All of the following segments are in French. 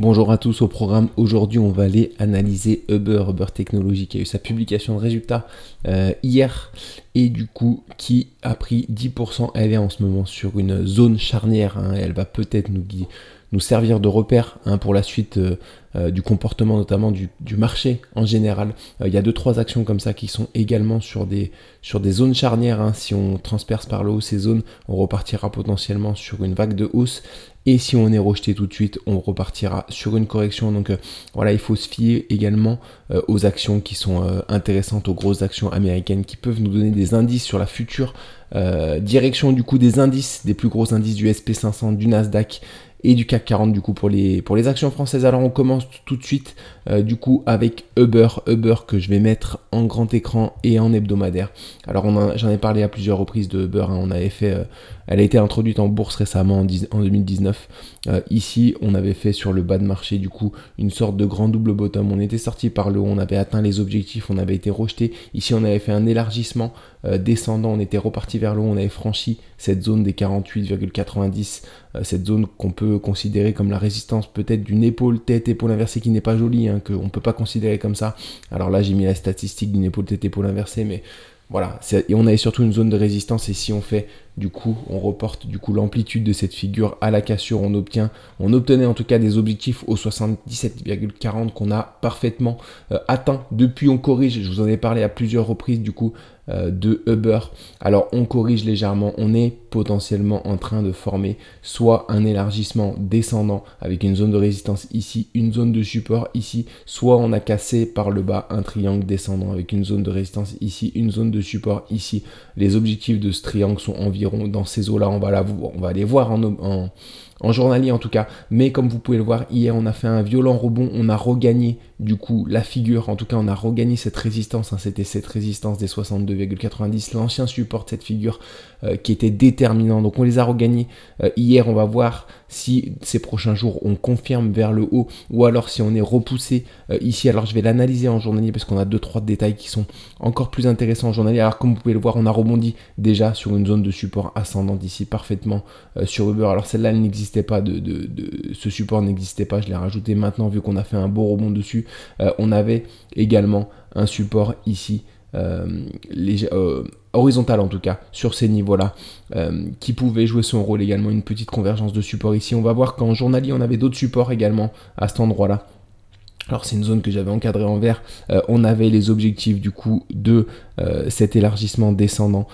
Bonjour à tous, au programme aujourd'hui on va aller analyser Uber Technologies qui a eu sa publication de résultats hier et du coup qui a pris 10%. Elle est en ce moment sur une zone charnière, elle va peut-être nous servir de repère pour la suite du comportement notamment du marché en général. Il y a 2-3 actions comme ça qui sont également sur des zones charnières. Si on transperce par le haut ces zones, on repartira potentiellement sur une vague de hausse. Et si on est rejeté tout de suite, on repartira sur une correction. Donc voilà, il faut se fier également aux actions qui sont intéressantes, aux grosses actions américaines qui peuvent nous donner des indices sur la future direction du coup des indices, des plus gros indices du SP500, du Nasdaq et du CAC 40 du coup pour les actions françaises. Alors on commence tout de suite du coup avec Uber que je vais mettre en grand écran et en hebdomadaire. Alors j'en ai parlé à plusieurs reprises de Uber, on avait fait, elle a été introduite en bourse récemment en 2019. Ici on avait fait sur le bas de marché du coup une sorte de grand double bottom, on était sorti par le haut, on avait atteint les objectifs, on avait été rejeté. Ici on avait fait un élargissement descendant, on était reparti vers le haut, on avait franchi cette zone des 48,90, cette zone qu'on peut considérer comme la résistance peut-être d'une épaule tête épaule inversée qui n'est pas jolie, qu'on ne peut pas considérer comme ça. Alors là j'ai mis la statistique d'une épaule tête épaule inversée, mais voilà, et on avait surtout une zone de résistance. Et si on fait du coup, on reporte du coup l'amplitude de cette figure à la cassure, on obtenait en tout cas des objectifs au 77,40 qu'on a parfaitement atteint. Depuis on corrige, je vous en ai parlé à plusieurs reprises du coup de Uber. Alors on corrige légèrement, on est potentiellement en train de former soit un élargissement descendant avec une zone de résistance ici, une zone de support ici, soit on a cassé par le bas un triangle descendant avec une zone de résistance ici, une zone de support ici. Les objectifs de ce triangle sont environ dans ces eaux là, on va les voir en journalier en tout cas, mais comme vous pouvez le voir, hier on a fait un violent rebond, on a regagné du coup la figure, en tout cas on a regagné cette résistance, c'était cette résistance des 62,90, l'ancien support de cette figure qui était déterminant, donc on les a regagnés hier. On va voir si ces prochains jours on confirme vers le haut ou alors si on est repoussé ici. Alors je vais l'analyser en journalier parce qu'on a 2-3 détails qui sont encore plus intéressants en journalier. Alors comme vous pouvez le voir, on a rebondi déjà sur une zone de support ascendante ici parfaitement sur Uber. Alors celle-là elle n'existait pas, ce support n'existait pas, je l'ai rajouté maintenant vu qu'on a fait un beau rebond dessus. On avait également un support ici horizontal en tout cas sur ces niveaux là qui pouvait jouer son rôle également, une petite convergence de support ici. On va voir qu'en journalier on avait d'autres supports également à cet endroit là. Alors c'est une zone que j'avais encadrée en vert, on avait les objectifs du coup de cet élargissement descendant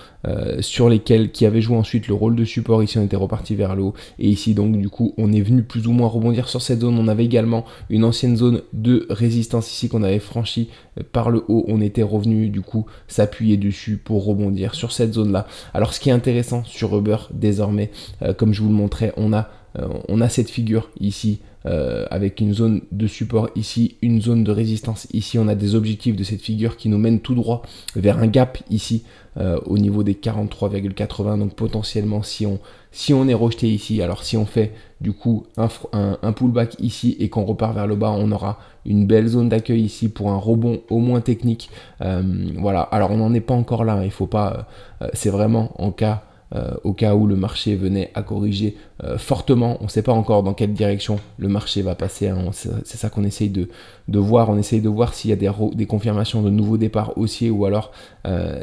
sur lesquels qui avait joué ensuite le rôle de support. Ici on était reparti vers le haut et ici donc du coup on est venu plus ou moins rebondir sur cette zone. On avait également une ancienne zone de résistance ici qu'on avait franchi par le haut, on était revenu du coup s'appuyer dessus pour rebondir sur cette zone là. Alors ce qui est intéressant sur Uber désormais, comme je vous le montrais, on a cette figure ici avec une zone de support ici, une zone de résistance ici. On a des objectifs de cette figure qui nous mènent tout droit vers un gap ici au niveau des 43,80. donc potentiellement si on est rejeté ici, alors si on fait du coup un pullback ici et qu'on repart vers le bas, on aura une belle zone d'accueil ici pour un rebond au moins technique. Voilà, alors on n'en est pas encore là, il faut pas, c'est vraiment au cas où le marché venait à corriger fortement. On ne sait pas encore dans quelle direction le marché va passer, c'est ça qu'on essaye de voir. On essaye de voir s'il y a des confirmations de nouveaux départs haussiers ou alors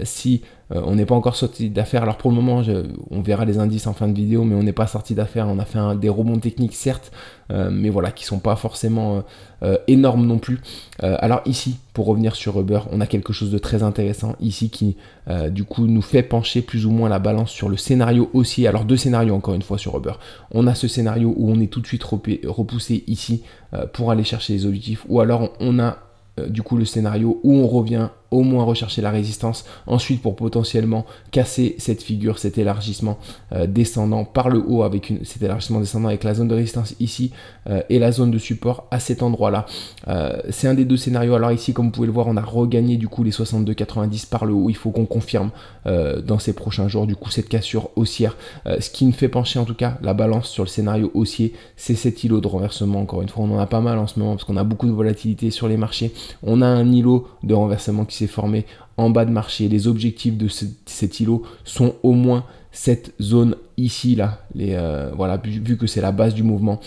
si on n'est pas encore sorti d'affaires. Alors pour le moment on verra les indices en fin de vidéo, mais on n'est pas sorti d'affaires. On a fait des rebonds techniques certes, mais voilà, qui sont pas forcément énormes non plus. Alors ici, pour revenir sur Uber, on a quelque chose de très intéressant ici qui du coup nous fait pencher plus ou moins la balance sur le scénario haussier. Alors deux scénarios encore une fois sur Uber. On a ce scénario où on est tout de suite repoussé ici pour aller chercher les objectifs, ou alors on a du coup le scénario où on revient au moins rechercher la résistance ensuite pour potentiellement casser cette figure, cet élargissement descendant par le haut avec cet élargissement descendant avec la zone de résistance ici et la zone de support à cet endroit là. C'est un des deux scénarios. Alors ici comme vous pouvez le voir, on a regagné du coup les 62,90 par le haut. Il faut qu'on confirme dans ces prochains jours du coup cette cassure haussière. Ce qui me fait pencher en tout cas la balance sur le scénario haussier, c'est cet îlot de renversement. Encore une fois, on en a pas mal en ce moment parce qu'on a beaucoup de volatilité sur les marchés. On a un îlot de renversement qui s'est formé en bas de marché. Les objectifs de cet îlot sont au moins cette zone ici là, voilà, vu que c'est la base du mouvement,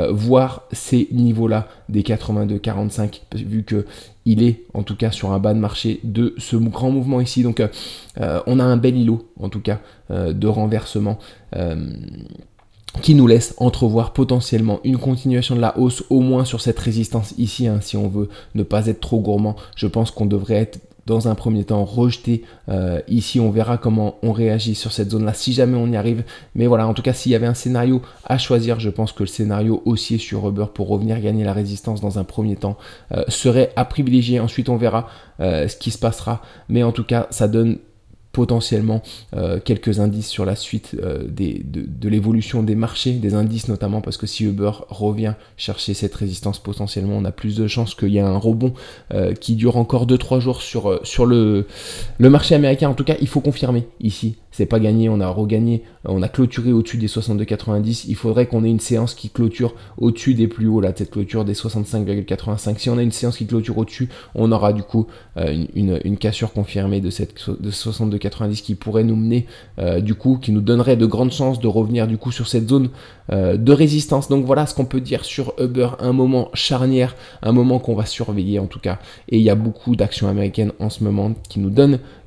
voire ces niveaux là des 82,45, vu que il est en tout cas sur un bas de marché de ce grand mouvement ici. Donc on a un bel îlot en tout cas de renversement qui nous laisse entrevoir potentiellement une continuation de la hausse, au moins sur cette résistance ici, hein, si on veut ne pas être trop gourmand. Je pense qu'on devrait être dans un premier temps rejeté ici. On verra comment on réagit sur cette zone là si jamais on y arrive, mais voilà, en tout cas s'il y avait un scénario à choisir, je pense que le scénario haussier sur Uber pour revenir gagner la résistance dans un premier temps serait à privilégier. Ensuite on verra ce qui se passera, mais en tout cas ça donne potentiellement quelques indices sur la suite de l'évolution des marchés, des indices notamment, parce que si Uber revient chercher cette résistance, potentiellement on a plus de chances qu'il y ait un rebond qui dure encore 2-3 jours sur le marché américain. En tout cas il faut confirmer ici, c'est pas gagné, on a regagné, on a clôturé au-dessus des 62,90, il faudrait qu'on ait une séance qui clôture au-dessus des plus hauts, là, cette clôture des 65,85. Si on a une séance qui clôture au-dessus, on aura du coup une cassure confirmée de 62,90 qui pourrait nous mener du coup, qui nous donnerait de grandes chances de revenir du coup sur cette zone de résistance. Donc voilà ce qu'on peut dire sur Uber, un moment charnière, un moment qu'on va surveiller en tout cas, et il y a beaucoup d'actions américaines en ce moment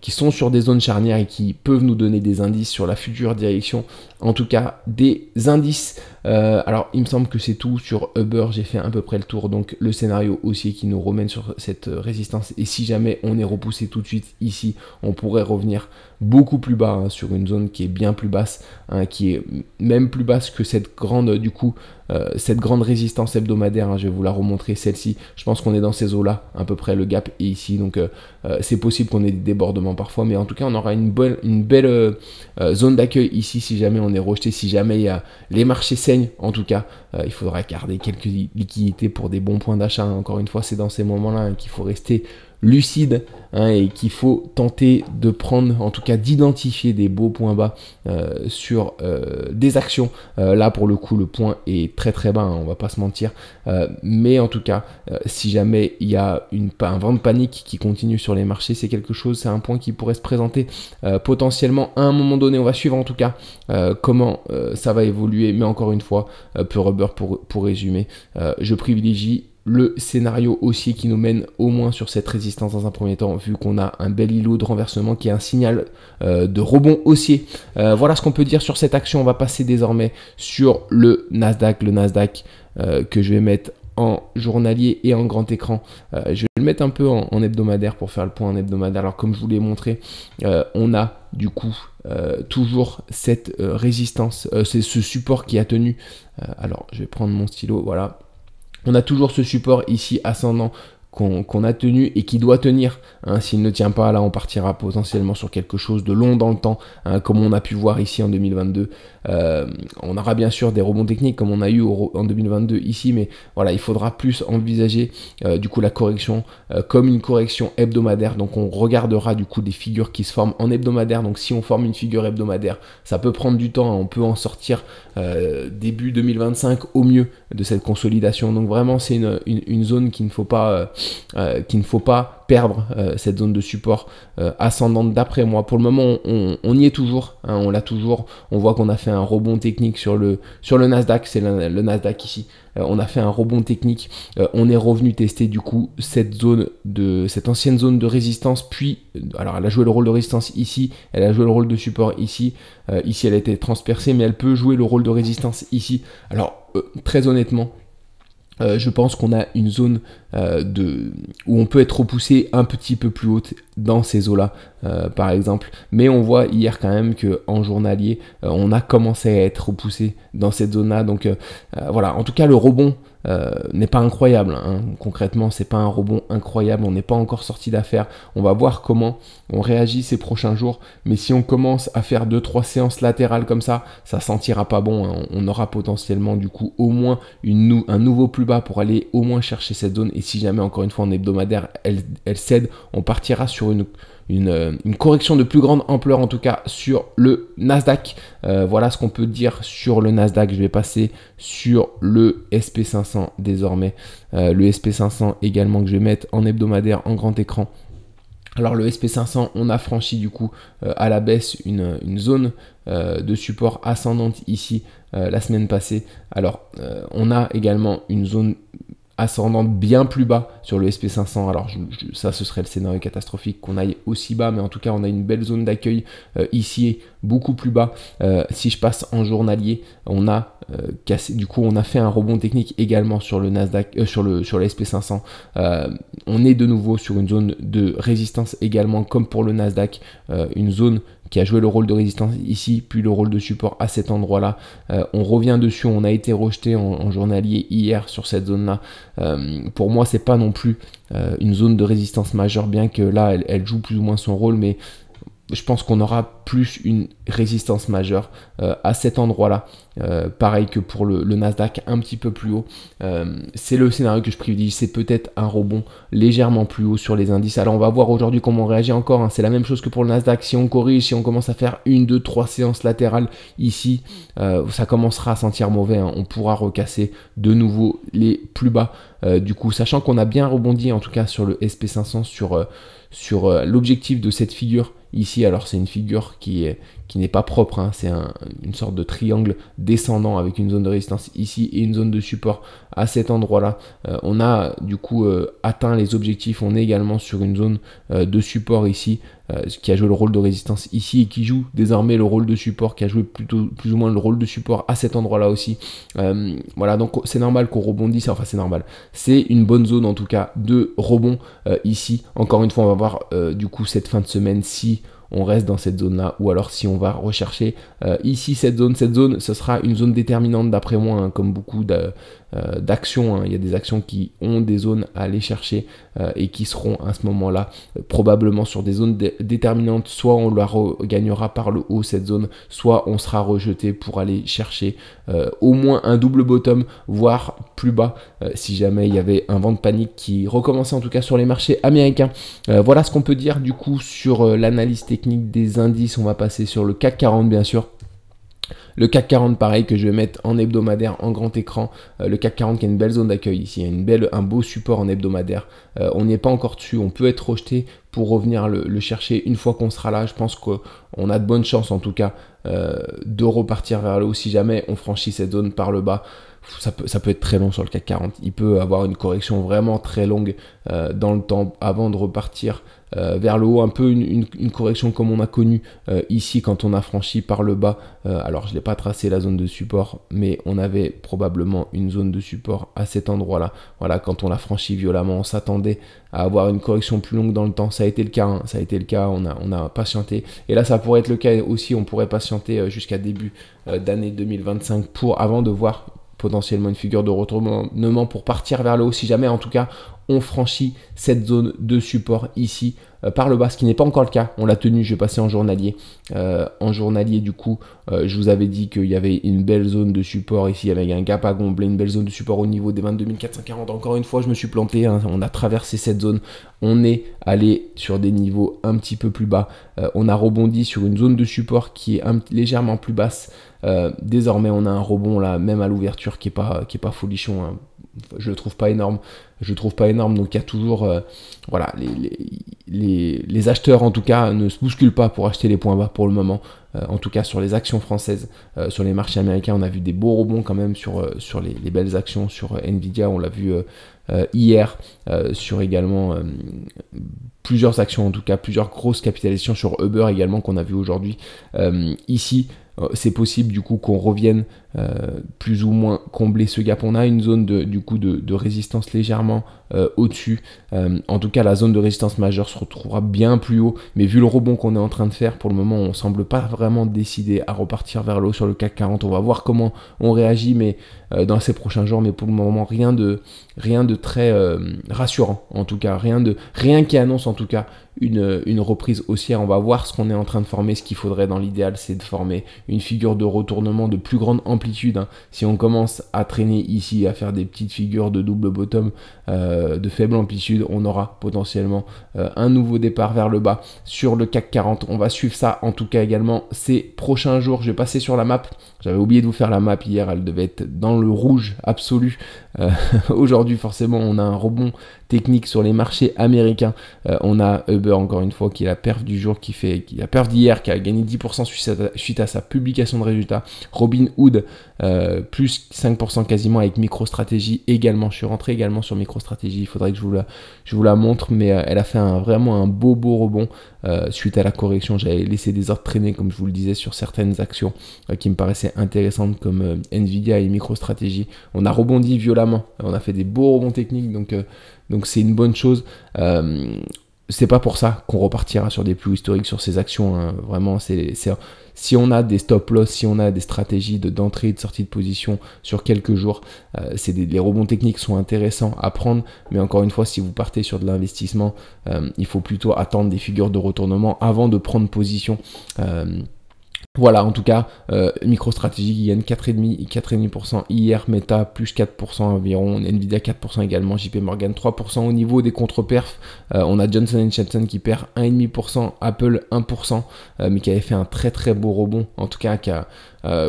qui sont sur des zones charnières et qui peuvent nous donner des indices sur la future direction, en tout cas des indices. Alors il me semble que c'est tout sur Uber, j'ai fait à peu près le tour. Donc le scénario haussier qui nous remène sur cette résistance, et si jamais on est repoussé tout de suite ici, on pourrait revenir beaucoup plus bas, hein, sur une zone qui est bien plus basse, hein, qui est même plus basse que cette grande cette grande résistance hebdomadaire, hein. Je vais vous la remontrer, celle-ci. Je pense qu'on est dans ces eaux là, à peu près, le gap est ici, donc c'est possible qu'on ait des débordements parfois, mais en tout cas on aura une belle zone d'accueil ici si jamais on est rejeté, si jamais les marchés saignent. En tout cas il faudra garder quelques liquidités pour des bons points d'achat, hein. Encore une fois, c'est dans ces moments là, hein, qu'il faut rester lucide, hein, et qu'il faut tenter de prendre, en tout cas d'identifier des beaux points bas sur des actions. Là pour le coup le point est très très bas, hein, on va pas se mentir, mais en tout cas si jamais il y a un vent de panique qui continue sur les marchés, c'est un point qui pourrait se présenter potentiellement à un moment donné. On va suivre en tout cas comment ça va évoluer, mais encore une fois pour Uber, pour résumer, je privilégie le scénario haussier qui nous mène au moins sur cette résistance dans un premier temps, vu qu'on a un bel îlot de renversement qui est un signal de rebond haussier. Voilà ce qu'on peut dire sur cette action. On va passer désormais sur le Nasdaq, que je vais mettre en journalier et en grand écran. Je vais le mettre un peu en hebdomadaire pour faire le point en hebdomadaire. Alors comme je vous l'ai montré, on a du coup toujours cette résistance, c'est ce support qui a tenu. Alors je vais prendre mon stylo, voilà. On a toujours ce support ici ascendant qu'on a tenu et qui doit tenir, hein. S'il ne tient pas, là on partira potentiellement sur quelque chose de long dans le temps, hein, comme on a pu voir ici en 2022. On aura bien sûr des rebonds techniques comme on a eu en 2022 ici, mais voilà, il faudra plus envisager du coup la correction comme une correction hebdomadaire. Donc on regardera du coup des figures qui se forment en hebdomadaire. Donc si on forme une figure hebdomadaire, ça peut prendre du temps, hein. On peut en sortir début 2025 au mieux de cette consolidation. Donc vraiment c'est une zone qu'il ne faut pas perdre, cette zone de support ascendante d'après moi. Pour le moment on y est toujours, hein, on l'a toujours. On voit qu'on a fait un rebond technique sur le Nasdaq, c'est le Nasdaq ici. On a fait un rebond technique, on est revenu tester du coup cette ancienne zone de résistance, puis alors elle a joué le rôle de résistance ici, elle a joué le rôle de support ici, ici elle a été transpercée, mais elle peut jouer le rôle de résistance ici. Alors très honnêtement, je pense qu'on a une zone où on peut être repoussé un petit peu plus haute dans ces eaux-là, par exemple. Mais on voit hier quand même qu'en journalier, on a commencé à être repoussé dans cette zone-là. Donc voilà, en tout cas, le rebond n'est pas incroyable, hein. Concrètement, c'est pas un rebond incroyable. On n'est pas encore sorti d'affaire. On va voir comment on réagit ces prochains jours. Mais si on commence à faire 2-3 séances latérales comme ça sentira pas bon, hein. On aura potentiellement du coup au moins un nouveau plus bas pour aller au moins chercher cette zone. Et si jamais, encore une fois, en hebdomadaire, elle cède, on partira sur une correction de plus grande ampleur, en tout cas sur le Nasdaq. Voilà ce qu'on peut dire sur le Nasdaq. Je vais passer sur le SP500 désormais. Le SP500 également que je vais mettre en hebdomadaire en grand écran. Alors le SP500, on a franchi du coup à la baisse une zone de support ascendante ici la semaine passée. Alors on a également une zone ascendante bien plus bas sur le SP500. Alors ça, ce serait le scénario catastrophique qu'on aille aussi bas, mais en tout cas on a une belle zone d'accueil ici, beaucoup plus bas. Si je passe en journalier, on a cassé, du coup on a fait un rebond technique également sur le Nasdaq, sur le SP500. On est de nouveau sur une zone de résistance également, comme pour le Nasdaq, une zone qui a joué le rôle de résistance ici, puis le rôle de support à cet endroit-là. On revient dessus, on a été rejeté en journalier hier sur cette zone-là. Pour moi, c'est pas non plus une zone de résistance majeure, bien que là, elle joue plus ou moins son rôle, mais je pense qu'on aura plus une résistance majeure à cet endroit-là. Pareil que pour le Nasdaq, un petit peu plus haut. C'est le scénario que je privilégie. C'est peut-être un rebond légèrement plus haut sur les indices. Alors on va voir aujourd'hui comment on réagit encore, hein. C'est la même chose que pour le Nasdaq. Si on corrige, si on commence à faire 1, 2, 3 séances latérales ici, ça commencera à sentir mauvais, hein. On pourra recasser de nouveau les plus bas. Du coup, sachant qu'on a bien rebondi en tout cas sur le SP500, sur l'objectif de cette figure ici. Alors c'est une figure qui n'est pas propre, hein. C'est une sorte de triangle descendant avec une zone de résistance ici et une zone de support à cet endroit-là. On a du coup atteint les objectifs. On est également sur une zone de support ici, qui a joué le rôle de résistance ici et qui joue désormais le rôle de support, qui a joué plutôt plus ou moins le rôle de support à cet endroit-là aussi. Voilà, donc c'est normal qu'on rebondisse. Enfin, c'est normal. C'est une bonne zone en tout cas de rebond ici. Encore une fois, on va voir du coup cette fin de semaine si on reste dans cette zone là ou alors si on va rechercher ici cette zone, ce sera une zone déterminante d'après moi, hein, comme beaucoup d'actions, hein. Il y a des actions qui ont des zones à aller chercher et qui seront à ce moment là probablement sur des zones déterminantes. Soit on la regagnera par le haut cette zone, soit on sera rejeté pour aller chercher au moins un double bottom, voire plus bas si jamais il y avait un vent de panique qui recommençait en tout cas sur les marchés américains. Voilà ce qu'on peut dire du coup sur l'analyse technique des indices. On va passer sur le CAC 40 bien sûr. Le CAC 40 pareil que je vais mettre en hebdomadaire en grand écran. Le CAC 40 qui a une belle zone d'accueil ici, il y a un beau support en hebdomadaire. On n'y est pas encore dessus, on peut être rejeté pour revenir le chercher une fois qu'on sera là. Je pense qu'on a de bonnes chances en tout cas de repartir vers le haut si jamais on franchit cette zone par le bas. Ça peut être très long sur le CAC 40. Il peut avoir une correction vraiment très longue dans le temps avant de repartir vers le haut. Un peu une correction comme on a connu ici quand on a franchi par le bas. Alors je n'ai pas tracé la zone de support, mais on avait probablement une zone de support à cet endroit-là. Voilà, quand on l'a franchi violemment, on s'attendait à avoir une correction plus longue dans le temps. Ça a été le cas, hein. Ça a été le cas. On a patienté. Et là, ça pourrait être le cas aussi. On pourrait patienter jusqu'à début d'année 2025 avant de voir potentiellement une figure de retournement pour partir vers le haut si jamais en tout cas on franchit cette zone de support ici par le bas, ce qui n'est pas encore le cas. On l'a tenu, je vais passer en journalier. En journalier du coup, je vous avais dit qu'il y avait une belle zone de support ici avec un gap à combler, une belle zone de support au niveau des 22 440. Encore une fois, je me suis planté, hein. On a traversé cette zone. On est allé sur des niveaux un petit peu plus bas. On a rebondi sur une zone de support qui est légèrement plus basse. Désormais, on a un rebond là, même à l'ouverture, qui est pas folichon, hein. Je le trouve pas énorme. Donc il y a toujours voilà, les acheteurs en tout cas ne se bousculent pas pour acheter les points bas pour le moment. En tout cas sur les actions françaises, sur les marchés américains, on a vu des beaux rebonds quand même sur les belles actions, sur Nvidia, on l'a vu hier, sur également plusieurs actions, en tout cas plusieurs grosses capitalisations sur Uber également qu'on a vu aujourd'hui. Ici, c'est possible du coup qu'on revienne plus ou moins combler ce gap. On a une zone de résistance légèrement au-dessus. En tout cas, la zone de résistance majeure se retrouvera bien plus haut. Mais vu le rebond qu'on est en train de faire, pour le moment, on ne semble pas vraiment décidé à repartir vers le haut sur le CAC 40. On va voir comment on réagit mais dans ces prochains jours. Mais pour le moment, rien de très rassurant. En tout cas, rien qui annonce en tout cas une reprise haussière. On va voir ce qu'on est en train de former. Ce qu'il faudrait dans l'idéal, c'est de former une figure de retournement de plus grande amplitude, hein. Si on commence à traîner ici, à faire des petites figures de double bottom de faible amplitude, on aura potentiellement un nouveau départ vers le bas sur le CAC 40. On va suivre ça en tout cas également ces prochains jours. Je vais passer sur la map. J'avais oublié de vous faire la map hier, elle devait être dans le rouge absolu. Aujourd'hui forcément on a un rebond techniques sur les marchés américains. On a Uber encore une fois qui est la perf du jour, qui a la perf d'hier, qui a gagné 10% suite à sa publication de résultats. Robinhood plus 5% quasiment avec MicroStrategy également. Je suis rentré également sur MicroStrategy, il faudrait que je vous la montre, mais elle a fait vraiment un beau rebond suite à la correction. J'avais laissé des ordres traîner, comme je vous le disais, sur certaines actions qui me paraissaient intéressantes comme Nvidia et MicroStrategy. On a rebondi violemment, on a fait des beaux rebonds techniques, donc c'est une bonne chose. C'est pas pour ça qu'on repartira sur des plus historiques sur ces actions, hein. Vraiment, si on a des stop loss, si on a des stratégies d'entrée et de sortie de position sur quelques jours, les rebonds techniques sont intéressants à prendre, mais encore une fois, si vous partez sur de l'investissement, il faut plutôt attendre des figures de retournement avant de prendre position. Voilà, en tout cas, MicroStrategy qui gagne 4,5% hier, Meta plus 4% environ, Nvidia 4% également, JP Morgan 3%. Au niveau des contre-perfs, on a Johnson & Johnson qui perd 1,5%, Apple 1%, mais qui avait fait un très beau rebond, en tout cas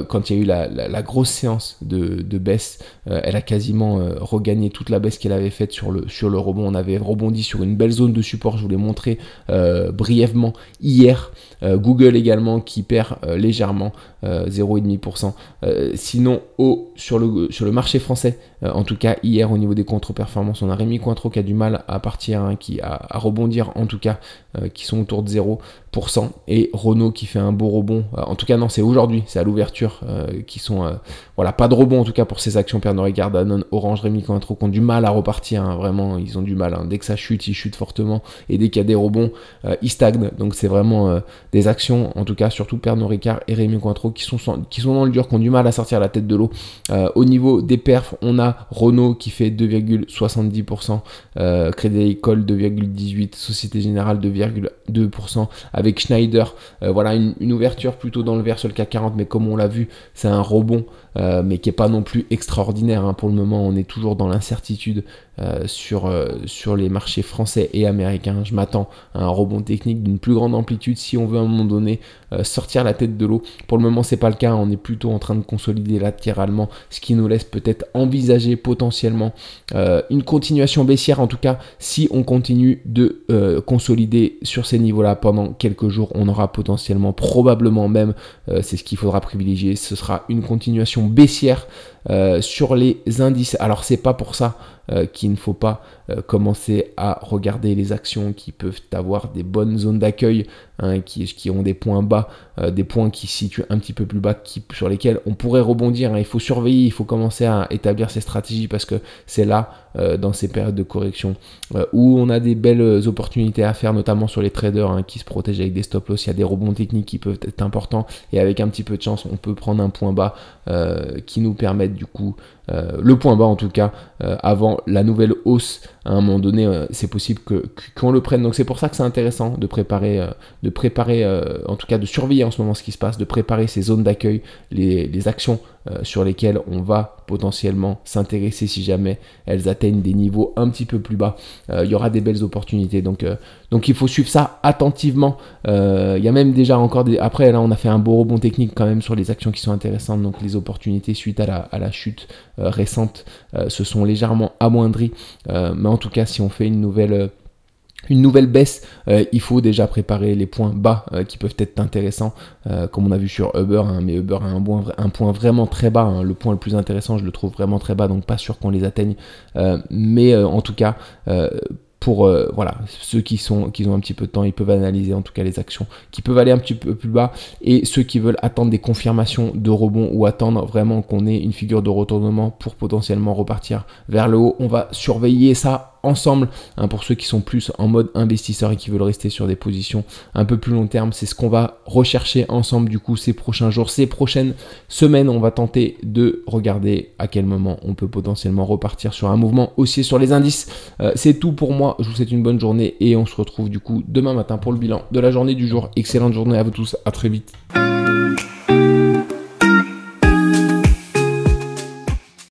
quand il y a eu la grosse séance de baisse, elle a quasiment regagné toute la baisse qu'elle avait faite sur le rebond. On avait rebondi sur une belle zone de support, je vous l'ai montré brièvement hier. Google également qui perd légèrement 0,5%. Sinon sur le marché français, en tout cas hier au niveau des contre-performances, on a Rémi Cointreau qui a du mal à partir, hein, qui à rebondir en tout cas, qui sont autour de 0%, et Renault qui fait un beau rebond. En tout cas non, c'est aujourd'hui, c'est à l'ouverture qui sont voilà, pas de rebond en tout cas pour ces actions. Pernod Ricard, Danone, Orange, Rémi Cointreau qui ont du mal à repartir, hein, vraiment ils ont du mal, hein. Dès que ça chute, ils chutent fortement, et dès qu'il y a des rebonds, ils stagnent. Donc c'est vraiment des actions, en tout cas surtout Pernod Ricard et Rémi Cointreau qui sont dans le dur, qui ont du mal à sortir la tête de l'eau. Au niveau des perfs, on a Renault qui fait 2,70%, Crédit Agricole 2,18%, Société Générale 2,2%, avec Schneider, voilà une ouverture plutôt dans le vert sur le CAC 40, mais comme on l'a vu, c'est un rebond, mais qui n'est pas non plus extraordinaire, hein. Pour le moment, on est toujours dans l'incertitude sur les marchés français et américains. Je m'attends à un rebond technique d'une plus grande amplitude si on veut à un moment donné sortir la tête de l'eau. Pour le moment, c'est pas le cas, on est plutôt en train de consolider latéralement, ce qui nous laisse peut-être envisager potentiellement une continuation baissière. En tout cas, si on continue de consolider sur ces niveaux-là pendant quelques jours, on aura potentiellement, probablement même, c'est ce qu'il faudra privilégier, ce sera une continuation baissière sur les indices. Alors c'est pas pour ça qu'il ne faut pas commencer à regarder les actions qui peuvent avoir des bonnes zones d'accueil, hein, qui ont des points bas, des points qui se situent un petit peu plus bas, sur lesquels on pourrait rebondir, hein. Il faut surveiller, il faut commencer à établir ces stratégies, parce que c'est là, dans ces périodes de correction, où on a des belles opportunités à faire, notamment sur les traders, hein, qui se protègent avec des stop loss. Il y a des rebonds techniques qui peuvent être importants, et avec un petit peu de chance, on peut prendre un point bas qui nous permettent du coup, le point bas en tout cas, avant la nouvelle hausse. À un moment donné, c'est possible qu'on le prenne. Donc c'est pour ça que c'est intéressant de préparer, en tout cas de surveiller en ce moment ce qui se passe, de préparer ces zones d'accueil, les actions sur lesquelles on va potentiellement s'intéresser si jamais elles atteignent des niveaux un petit peu plus bas. Il y aura des belles opportunités, donc il faut suivre ça attentivement. Il y a même déjà encore après là on a fait un beau rebond technique quand même sur les actions qui sont intéressantes, donc les opportunités suite à la chute récente se sont légèrement amoindries, mais en tout cas si on fait une nouvelle baisse, il faut déjà préparer les points bas qui peuvent être intéressants, comme on a vu sur Uber, hein, mais Uber a un point vraiment très bas, hein. Le point le plus intéressant, je le trouve vraiment très bas, donc pas sûr qu'on les atteigne, mais en tout cas pour voilà, ceux qui ont un petit peu de temps, ils peuvent analyser en tout cas les actions qui peuvent aller un petit peu plus bas, et ceux qui veulent attendre des confirmations de rebond ou attendre vraiment qu'on ait une figure de retournement pour potentiellement repartir vers le haut, on va surveiller ça ensemble, hein. Pour ceux qui sont plus en mode investisseur et qui veulent rester sur des positions un peu plus long terme, c'est ce qu'on va rechercher ensemble du coup ces prochains jours, ces prochaines semaines. On va tenter de regarder à quel moment on peut potentiellement repartir sur un mouvement haussier sur les indices. C'est tout pour moi, je vous souhaite une bonne journée et on se retrouve du coup demain matin pour le bilan de la journée du jour. Excellente journée à vous tous, à très vite.